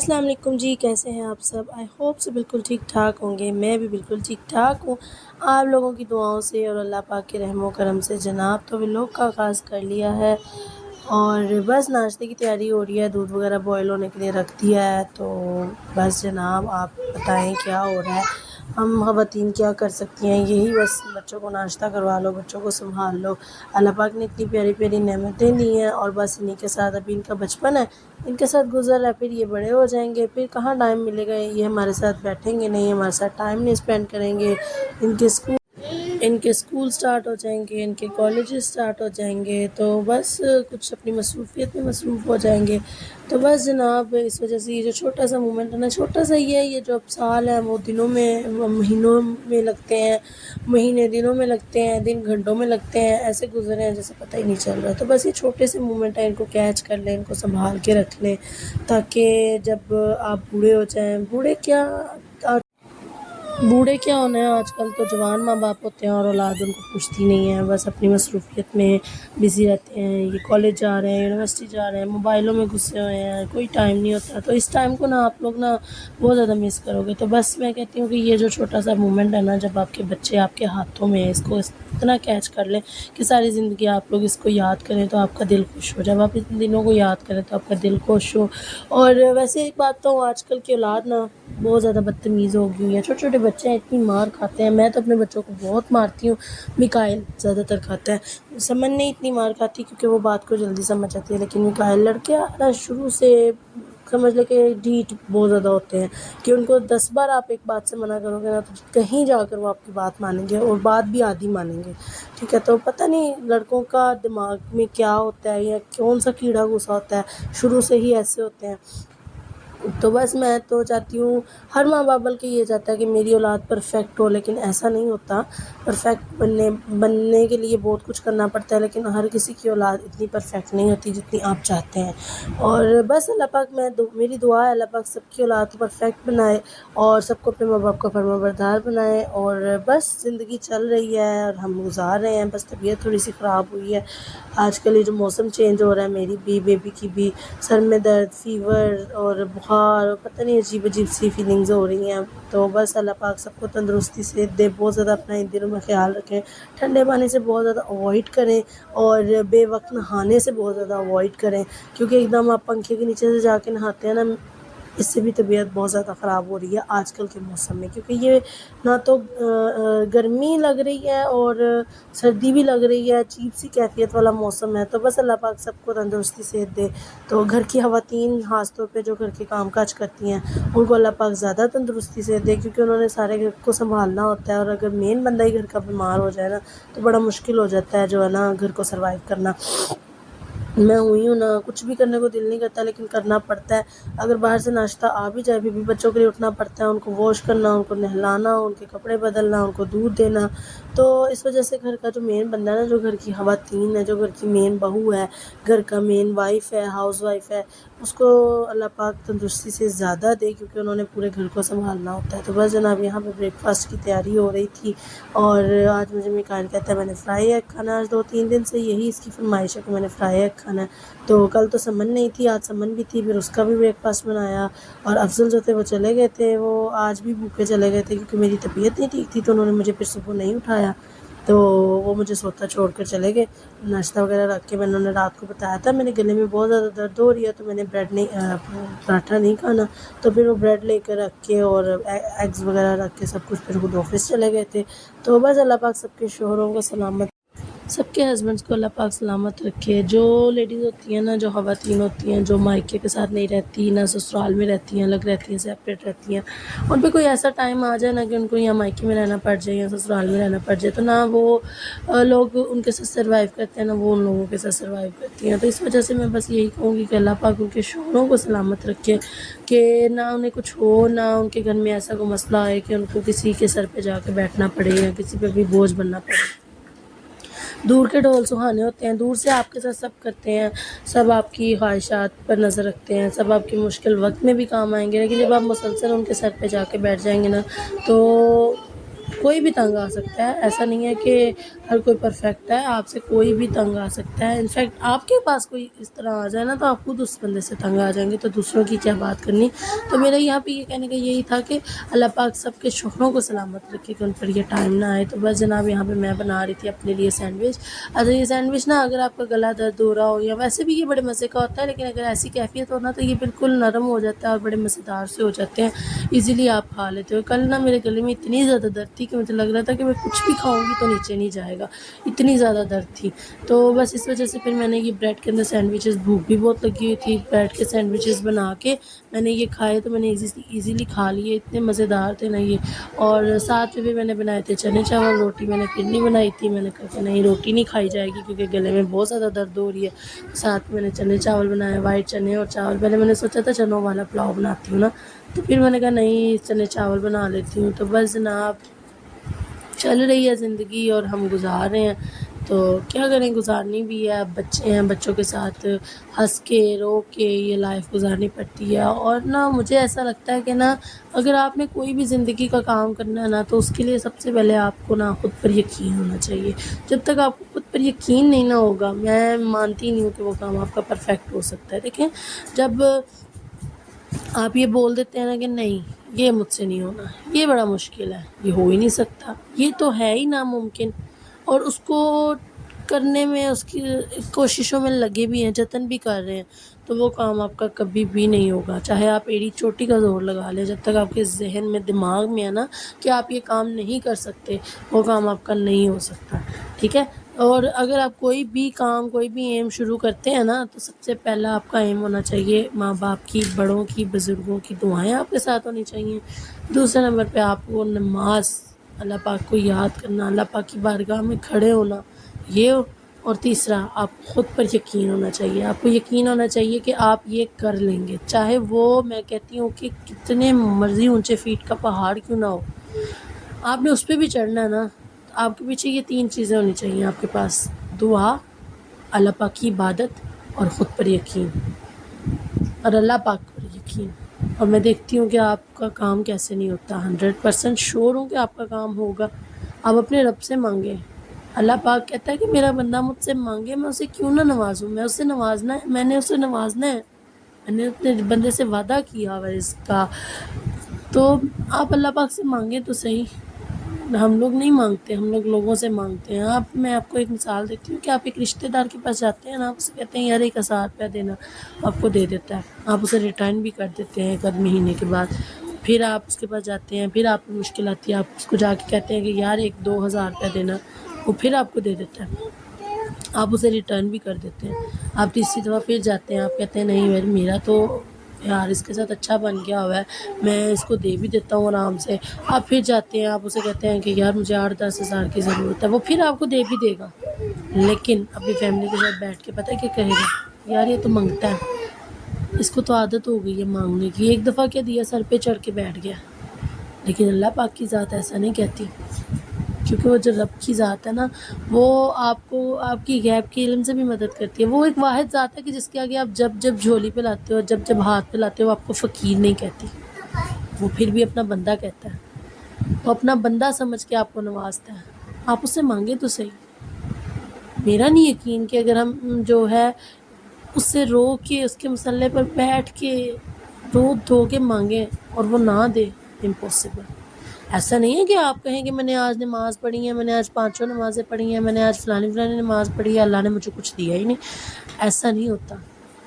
السلام علیکم جی، کیسے ہیں آپ سب؟ آئی ہوپ سے بالکل ٹھیک ٹھاک ہوں گے۔ میں بھی بالکل ٹھیک ٹھاک ہوں آپ لوگوں کی دعاؤں سے اور اللہ پاک کے رحم و کرم سے۔ جناب تو لوگ کا آغاز کر لیا ہے اور بس ناشتے کی تیاری ہو رہی ہے، دودھ وغیرہ بوائل ہونے کے لیے رکھ دیا ہے۔ تو بس جناب آپ بتائیں کیا ہو رہا ہے؟ ہم خواتین کیا کر سکتی ہیں؟ یہی بس بچوں کو ناشتہ کروا لو، بچوں کو سنبھال لو۔ اللہ پاک نے اتنی پیاری پیاری نعمتیں دی ہیں اور بس انہیں کے ساتھ ابھی ان کا بچپن ہے، ان کے ساتھ گزر رہا ہے، پھر یہ بڑے ہو جائیں گے، پھر کہاں ٹائم ملے گا، یہ ہمارے ساتھ بیٹھیں گے نہیں، ہمارے ساتھ ٹائم نہیں اسپینڈ کریں گے۔ ان کے اسکول سٹارٹ ہو جائیں گے، ان کے کالجز سٹارٹ ہو جائیں گے، تو بس کچھ اپنی مصروفیت میں مصروف ہو جائیں گے۔ تو بس جناب اس وجہ سے یہ جو چھوٹا سا مومنٹ ہے نا، چھوٹا سا ہی ہے، یہ جو اب سال ہے وہ دنوں میں مہینوں میں لگتے ہیں، مہینے دنوں میں لگتے ہیں، دن گھنٹوں میں لگتے ہیں، ایسے گزرے ہیں جیسے پتہ ہی نہیں چل رہا۔ تو بس یہ چھوٹے سے مومنٹ ہیں، ان کو کیچ کر لیں، ان کو سنبھال کے رکھ لیں، تاکہ جب آپ بوڑھے ہو جائیں، بوڑھے کیا ہونا ہے، آج کل تو جوان ماں باپ ہوتے ہیں اور اولاد ان کو پوچھتی نہیں ہے، بس اپنی مصروفیت میں بزی رہتے ہیں۔ یہ کالج جا رہے ہیں، یونیورسٹی جا رہے ہیں، موبائلوں میں گھسے ہوئے ہیں، کوئی ٹائم نہیں ہوتا۔ تو اس ٹائم کو نا آپ لوگ نا بہت زیادہ مس کرو گے۔ تو بس میں کہتی ہوں کہ یہ جو چھوٹا سا مومنٹ ہے نا، جب آپ کے بچے آپ کے ہاتھوں میں ہیں، اس کو اتنا کیچ کر لیں کہ ساری زندگی آپ لوگ اس کو یاد کریں تو آپ کا دل خوش ہو۔ جب آپ ان دنوں کو یاد کریں تو آپ کا دل خوش ہو۔ اور ویسے ایک بات تو آج کل کی اولاد نا بہت زیادہ بدتمیز ہو گئی ہے، چھوٹے چھوٹے بچے ہیں، اتنی مار کھاتے ہیں۔ میں تو اپنے بچوں کو بہت مارتی ہوں، میکائل زیادہ تر کھاتا ہے، سمن نہیں اتنی مار کھاتی کیونکہ وہ بات کو جلدی سمجھ آتی ہے، لیکن میکائل لڑکے نا شروع سے سمجھ لے کہ ڈھیٹ بہت زیادہ ہوتے ہیں کہ ان کو 10 بار آپ ایک بات سے منع کرو گے نا تو کہیں جا کر وہ آپ کی بات مانیں گے، اور بات بھی آدھی مانیں گے، ٹھیک ہے؟ تو پتہ نہیں لڑکوں کا دماغ میں کیا ہوتا ہے یا کون سا کیڑا گھسا ہوتا ہے، شروع سے ہی ایسے ہوتے ہیں۔ تو بس میں تو چاہتی ہوں، ہر ماں باپ بلکہ یہ چاہتا ہے کہ میری اولاد پرفیکٹ ہو، لیکن ایسا نہیں ہوتا۔ پرفیکٹ بننے کے لیے بہت کچھ کرنا پڑتا ہے، لیکن ہر کسی کی اولاد اتنی پرفیکٹ نہیں ہوتی جتنی آپ چاہتے ہیں۔ اور بس اللہ پاک میری دعا ہے اللہ پاک سب کی اولاد کو پرفیکٹ بنائے اور سب کو اپنے ماں باپ کا فرما بردار بنائے۔ اور بس زندگی چل رہی ہے اور ہم گزار رہے ہیں، بس طبیعت تھوڑی سی خراب ہوئی ہے آج کل۔ یہ جو موسم چینج ہو رہا ہے، میری بھی بیبی کی بھی سر میں درد، فیور اور بخار، اور پتہ نہیں عجیب عجیب سی فیلنگز ہو رہی ہیں۔ تو بس اللہ پاک سب کو تندرستی سے دے، بہت زیادہ اپنا ان دنوں میں خیال رکھیں، ٹھنڈے پانی سے بہت زیادہ اوائڈ کریں اور بے وقت نہانے سے بہت زیادہ اوائڈ کریں، کیونکہ ایک دم آپ پنکھے کے نیچے سے جا کے نہاتے ہیں نا، اس سے بھی طبیعت بہت زیادہ خراب ہو رہی ہے آج کل کے موسم میں، کیونکہ یہ نہ تو گرمی لگ رہی ہے اور سردی بھی لگ رہی ہے، عجیب سی کیفیت والا موسم ہے۔ تو بس اللہ پاک سب کو تندرستی صحت دے۔ تو گھر کی خواتین خاص طور پہ جو گھر کے کام کاج کرتی ہیں، ان کو اللہ پاک زیادہ تندرستی صحت دے، کیونکہ انہوں نے سارے گھر کو سنبھالنا ہوتا ہے، اور اگر مین بندہ ہی گھر کا بیمار ہو جائے نا تو بڑا مشکل ہو جاتا ہے جو ہے نا گھر کو سروائیو کرنا۔ میں ہوئی ہوں نا، کچھ بھی کرنے کو دل نہیں کرتا لیکن کرنا پڑتا ہے۔ اگر باہر سے ناشتہ آ بھی جائے، بھی بچوں کے لیے اٹھنا پڑتا ہے، ان کو واش کرنا، ان کو نہلانا، ان کے کپڑے بدلنا، ان کو دودھ دینا۔ تو اس وجہ سے گھر کا جو مین بندہ ہے نا، جو گھر کی خواتین ہے، جو گھر کی مین بہو ہے، گھر کا مین وائف ہے، ہاؤس وائف ہے، اس کو اللہ پاک تندرستی سے زیادہ دے، کیونکہ انہوں نے پورے گھر کو سنبھالنا ہوتا ہے۔ تو بس جناب یہاں پہ بریک فاسٹ کی تیاری ہو رہی تھی، اور آج مجھے میکائل کہتا ہے میں نے فرائی ایگ کھانا، آج 2-3 دن سے یہی اس کی فرمائش ہے کہ میں نے فرائی ایگ کھانا ہے۔ تو کل تو سمن نہیں تھی، آج سمن بھی تھی، پھر اس کا بھی بریک فاسٹ بنایا، اور افضل جو تھے وہ چلے گئے تھے، وہ آج بھی بھوکے چلے گئے تھے کیونکہ میری طبیعت نہیں ٹھیک تھی، تو انہوں نے مجھے پھر صبح نہیں اٹھایا، تو وہ مجھے سوتا چھوڑ کر چلے گئے۔ ناشتہ وغیرہ رکھ کے انہوں نے رات کو بتایا تھا میرے گلے میں بہت زیادہ درد ہو رہی ہے، تو میں نے پراٹھا نہیں کھانا، تو پھر وہ بریڈ لے کر رکھ کے اور ایگز وغیرہ رکھ کے سب کچھ پھر خود آفس چلے گئے تھے۔ تو بس اللہ پاک سب کے شوہروں کو سلامت، سب کے ہسبینڈس کو اللہ پاک سلامت رکھے۔ جو لیڈیز ہوتی ہیں نا، جو خواتین ہوتی ہیں، جو مائکے کے ساتھ نہیں رہتی، نہ سسرال میں رہتی ہیں، الگ رہتی ہیں، سیپریٹ رہتی ہیں، ان پہ کوئی ایسا ٹائم آ جائے نا کہ ان کو یا مائکے میں رہنا پڑ جائے یا سسرال میں رہنا پڑ جائے، تو نہ وہ لوگ ان کے ساتھ سروائیو کرتے ہیں، نہ وہ ان لوگوں کے ساتھ سروائیو کرتی ہیں۔ تو اس وجہ سے میں بس یہی کہوں گی کہ اللہ پاک ان کے شوہروں کو سلامت رکھے، کہ نہ انہیں کچھ ہو، نہ ان کے گھر میں ایسا کوئی مسئلہ آئے کہ ان کو کسی کے سر پہ جا کے بیٹھنا پڑے یا کسی پہ بھی بوجھ بننا پڑے۔ دور کے ڈھول سہانے ہوتے ہیں، دور سے آپ کے ساتھ سب کرتے ہیں، سب آپ کی خواہشات پر نظر رکھتے ہیں، سب آپ کی مشکل وقت میں بھی کام آئیں گے، لیکن جب آپ مسلسل ان کے سر پہ جا کے بیٹھ جائیں گے نا، تو کوئی بھی تنگ آ سکتا ہے، ایسا نہیں ہے کہ ہر کوئی پرفیکٹ ہے، آپ سے کوئی بھی تنگ آ سکتا ہے۔ انفیکٹ آپ کے پاس کوئی اس طرح آ جائے نا تو آپ خود اس بندے سے تنگ آ جائیں گے، تو دوسروں کی کیا بات کرنی۔ تو میرا یہاں پہ یہ کہنے کا یہی تھا کہ اللہ پاک سب کے شوہروں کو سلامت رکھے کہ ان پر یہ ٹائم نہ آئے۔ تو بس جناب یہاں پہ میں بنا رہی تھی اپنے لیے سینڈوچ۔ اچھا یہ سینڈوچ نا اگر آپ کا گلا درد ہو رہا ہو یا ویسے بھی یہ بڑے مزے کا ہوتا ہے، لیکن اگر ایسی کیفیت ہو نا تو یہ بالکل نرم ہو جاتا ہے اور بڑے مزیدار سے ہو جاتے ہیں، ایزیلی آپ کھا لیتے ہو۔ کل نا میرے گلے میں اتنی زیادہ درد تھی کہ مجھے لگ رہا تھا کہ میں کچھ بھی کھاؤں گی تو نیچے نہیں جائے گا، اتنی زیادہ درد تھی۔ تو بس اس وجہ سے پھر میں نے یہ بریڈ کے اندر سینڈوچز، بھوک بھی بہت لگی ہوئی تھی، بریڈ کے سینڈوچز بنا کے میں نے یہ کھائے، تو میں نے ایزیلی کھا لیے، اتنے مزیدار تھے نا یہ۔ اور ساتھ میں بھی میں نے بنائے تھے چنے چاول، روٹی میں نے پھر نہیں بنائی تھی، میں نے کہا کہ نہیں روٹی نہیں کھائی جائے گی کیونکہ گلے میں بہت زیادہ درد ہو رہی ہے۔ ساتھ میں نے چنے چاول بنائے، وائٹ چنے اور چاول۔ پہلے میں نے سوچا تھا چنوں والا پلاؤ بناتی ہوں نا، تو پھر میں نے کہا نہیں چنے چاول بنا لیتی ہوں۔ تو بس جناب چل رہی ہے زندگی اور ہم گزار رہے ہیں، تو کیا کریں، گزارنی بھی ہے۔ اب بچے ہیں، بچوں کے ساتھ ہنس کے رو کے یہ لائف گزارنی پڑتی ہے۔ اور نا مجھے ایسا لگتا ہے کہ نا اگر آپ نے کوئی بھی زندگی کا کام کرنا ہے نا تو اس کے لیے سب سے پہلے آپ کو نا خود پر یقین ہونا چاہیے۔ جب تک آپ کو خود پر یقین نہیں نہ ہوگا، میں مانتی نہیں ہوں کہ وہ کام آپ کا پرفیکٹ ہو سکتا ہے۔ دیکھیں جب آپ یہ بول دیتے ہیں نا کہ نہیں یہ مجھ سے نہیں ہونا، یہ بڑا مشکل ہے، یہ ہو ہی نہیں سکتا، یہ تو ہے ہی ناممکن، اور اس کو کرنے میں اس کی کوششوں میں لگے بھی ہیں، جتن بھی کر رہے ہیں، تو وہ کام آپ کا کبھی بھی نہیں ہوگا، چاہے آپ ایڑی چوٹی کا زور لگا لیں۔ جب تک آپ کے ذہن میں، دماغ میں ہے نا کہ آپ یہ کام نہیں کر سکتے، وہ کام آپ کا نہیں ہو سکتا، ٹھیک ہے۔ اور اگر آپ کوئی بھی کام، کوئی بھی ایم شروع کرتے ہیں نا تو سب سے پہلا آپ کا ایم ہونا چاہیے ماں باپ کی، بڑوں کی، بزرگوں کی دعائیں آپ کے ساتھ ہونی چاہیے۔ دوسرے نمبر پہ آپ کو نماز، اللہ پاک کو یاد کرنا، اللہ پاک کی بارگاہ میں کھڑے ہونا، یہ۔ اور تیسرا آپ خود پر یقین ہونا چاہیے، آپ کو یقین ہونا چاہیے کہ آپ یہ کر لیں گے، چاہے وہ میں کہتی ہوں کہ کتنے مرضی اونچے فیٹ کا پہاڑ کیوں نہ ہو، آپ نے اس پہ بھی چڑھنا ہے نا۔ آپ کے پیچھے یہ تین چیزیں ہونی چاہیے آپ کے پاس: دعا، اللہ پاک کی عبادت اور خود پر یقین، اور اللہ پاک پر یقین۔ اور میں دیکھتی ہوں کہ آپ کا کام کیسے نہیں ہوتا، 100% شور ہوں کہ آپ کا کام ہوگا۔ آپ اپنے رب سے مانگیں، اللہ پاک کہتا ہے کہ میرا بندہ مجھ سے مانگے، میں اسے کیوں نہ نوازوں، میں اسے نوازنا ہے، میں نے اسے نوازنا ہے، میں نے اپنے بندے سے وعدہ کیا ہوا ہے اس کا۔ تو آپ اللہ پاک سے مانگیں تو صحیح، ہم لوگ نہیں مانگتے، ہم لوگ لوگوں سے مانگتے ہیں۔ میں آپ کو ایک مثال دیتی ہوں کہ آپ ایک رشتہ دار کے پاس جاتے ہیں نا، آپ اسے کہتے ہیں یار 1000 روپیہ دینا، آپ کو دے دیتا ہے، آپ اسے ریٹرن بھی کر دیتے ہیں ایک آدھ مہینے کے بعد۔ پھر آپ اس کے پاس جاتے ہیں، پھر آپ کو مشکل آتی ہے، آپ اس کو جا کے کہتے ہیں کہ یار 2000 روپیہ دینا، وہ پھر آپ کو دے دیتا ہے، آپ اسے ریٹرن بھی کر دیتے ہیں۔ آپ تیسری دفعہ پھر جاتے ہیں، آپ کہتے ہیں نہیں یار میرا تو یار اس کے ساتھ اچھا بن گیا ہوا ہے، میں اس کو دے بھی دیتا ہوں آرام سے۔ آپ پھر جاتے ہیں، آپ اسے کہتے ہیں کہ یار مجھے 8-10 ہزار کی ضرورت ہے، وہ پھر آپ کو دے بھی دے گا، لیکن اپنی فیملی کے ساتھ بیٹھ کے پتہ ہے کیا کہے گا، یار یہ تو منگتا ہے، اس کو تو عادت ہو گئی ہے مانگنے کی، ایک دفعہ کیا دیا سر پہ چڑھ کے بیٹھ گیا۔ لیکن اللہ پاک کی ذات ایسا نہیں کہتی، کیونکہ وہ جو رب کی ذات ہے نا وہ آپ کو آپ کی غیب کے علم سے بھی مدد کرتی ہے۔ وہ ایک واحد ذات ہے کہ جس کے آگے آپ جب جب جھولی پہ لاتے ہو، جب جب ہاتھ پہ لاتے ہو، آپ کو فقیر نہیں کہتی، وہ پھر بھی اپنا بندہ کہتا ہے، وہ اپنا بندہ سمجھ کے آپ کو نوازتا ہے۔ آپ اسے مانگیں تو صحیح۔ میرا نہیں یقین کہ اگر ہم جو ہے اس سے رو کے، اس کے مسلح پر بیٹھ کے رو دھو کے مانگیں اور وہ نہ دے، امپاسبل۔ ایسا نہیں ہے کہ آپ کہیں کہ میں نے آج نماز پڑھی ہے، میں نے آج 5 نمازیں پڑھی ہیں، میں نے آج فلانی نماز پڑھی ہے، اللہ نے مجھے کچھ دیا ہی نہیں، ایسا نہیں ہوتا۔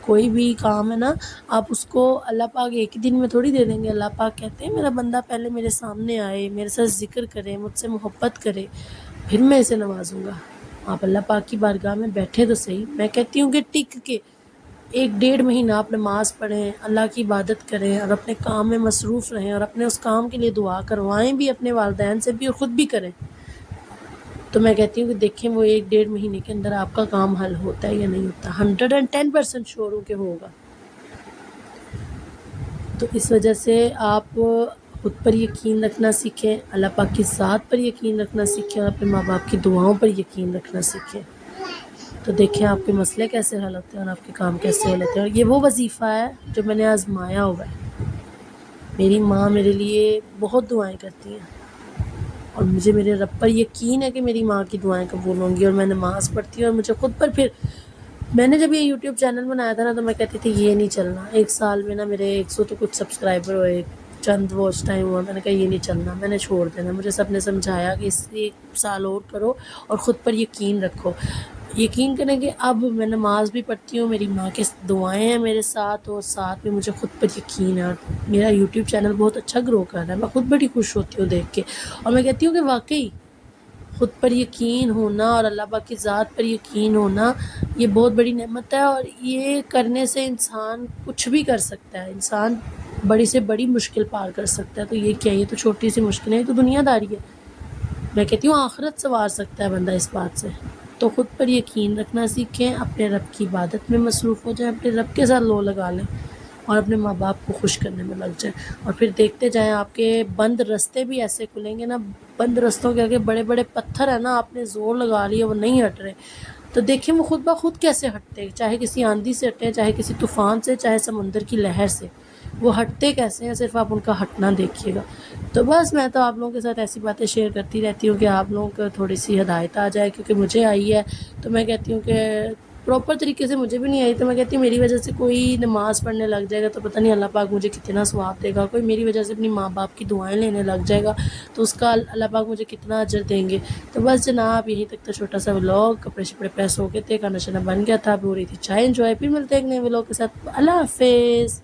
کوئی بھی کام ہے نا آپ اس کو، اللہ پاک ایک ہی دن میں تھوڑی دے دیں گے۔ اللہ پاک کہتے ہیں میرا بندہ پہلے میرے سامنے آئے، میرے ساتھ ذکر کرے، مجھ سے محبت کرے، پھر میں اسے نوازوں گا۔ آپ اللہ پاک کی بارگاہ میں بیٹھے تو صحیح، میں کہتی ہوں کہ ٹک کے 1-1.5 مہینہ آپ نماز پڑھیں، اللہ کی عبادت کریں اور اپنے کام میں مصروف رہیں، اور اپنے اس کام کے لیے دعا کروائیں بھی اپنے والدین سے بھی اور خود بھی کریں، تو میں کہتی ہوں کہ دیکھیں وہ 1-1.5 مہینے کے اندر آپ کا کام حل ہوتا ہے یا نہیں ہوتا۔ 110% شور ہوں کہ ہوگا۔ تو اس وجہ سے آپ خود پر یقین رکھنا سیکھیں، اللہ پاک کی ذات پر یقین رکھنا سیکھیں، اور اپنے ماں باپ کی دعاؤں پر یقین رکھنا سیکھیں، تو دیکھیں آپ کے مسئلے کیسے حل ہوتے ہیں اور آپ کے کام کیسے حل ہوتے ہیں۔ اور یہ وہ وظیفہ ہے جو میں نے آزمایا ہوا ہے۔ میری ماں میرے لیے بہت دعائیں کرتی ہیں، اور مجھے میرے رب پر یقین ہے کہ میری ماں کی دعائیں قبول ہوں گی، اور میں نماز پڑھتی ہوں، اور مجھے خود پر پھر میں نے جب یہ یوٹیوب چینل بنایا تھا نا تو میں کہتی تھی یہ نہیں چلنا، 1 سال میں نا میرے 100 تو کچھ سبسکرائبر ہوئے، چند واچ ٹائم ہوا، میں نے کہا یہ نہیں چلنا، میں نے چھوڑ دینا۔ مجھے سب نے سمجھایا کہ اس لیے 1 سال اور کرو اور خود پر یقین رکھو۔ یقین کریں کہ اب میں نماز بھی پڑھتی ہوں، میری ماں کی دعائیں ہیں میرے ساتھ، اور ساتھ میں مجھے خود پر یقین ہے، اور میرا یوٹیوب چینل بہت اچھا گرو کر رہا ہے، میں خود بڑی خوش ہوتی ہوں دیکھ کے، اور میں کہتی ہوں کہ واقعی خود پر یقین ہونا اور اللہ پاک کی ذات پر یقین ہونا یہ بہت بڑی نعمت ہے، اور یہ کرنے سے انسان کچھ بھی کر سکتا ہے، انسان بڑی سے بڑی مشکل پار کر سکتا ہے۔ تو یہ کیا، یہ تو چھوٹی سی مشکل ہے، یہ تو دنیا داری ہے، میں کہتی ہوں آخرت سنوار سکتا ہے بندہ اس بات سے۔ تو خود پر یقین رکھنا سیکھیں، اپنے رب کی عبادت میں مصروف ہو جائیں، اپنے رب کے ساتھ لو لگا لیں، اور اپنے ماں باپ کو خوش کرنے میں لگ جائیں، اور پھر دیکھتے جائیں آپ کے بند رستے بھی ایسے کھلیں گے نا، بند رستوں کے آگے بڑے بڑے پتھر ہیں نا، آپ نے زور لگا لیا وہ نہیں ہٹ رہے، تو دیکھیں وہ خود بخود کیسے ہٹتے ہیں، چاہے کسی آندھی سے ہٹیں، چاہے کسی طوفان سے، چاہے سمندر کی لہر سے، وہ ہٹتے کیسے ہیں، صرف آپ ان کا ہٹنا دیکھیے گا۔ تو بس میں تو آپ لوگوں کے ساتھ ایسی باتیں شیئر کرتی رہتی ہوں کہ آپ لوگوں کو تھوڑی سی ہدایت آ جائے، کیونکہ مجھے آئی ہے تو میں کہتی ہوں کہ پراپر طریقے سے مجھے بھی نہیں آئی، تو میں کہتی ہوں میری وجہ سے کوئی نماز پڑھنے لگ جائے گا تو پتہ نہیں اللہ پاک مجھے کتنا ثواب دے گا، کوئی میری وجہ سے اپنی ماں باپ کی دعائیں لینے لگ جائے گا تو اس کا اللہ پاک مجھے کتنا اجر دیں گے۔ تو بس جناب یہیں تک تو چھوٹا سا ولاگ، کپڑے شپڑے پریس ہو گئے تھے، کھانا شانا بن گیا تھا، اب ہو رہی تھی چائے انجوائے، پھر ملتے ہیں ایک نئے ولاگ کے ساتھ، اللہ حافظ۔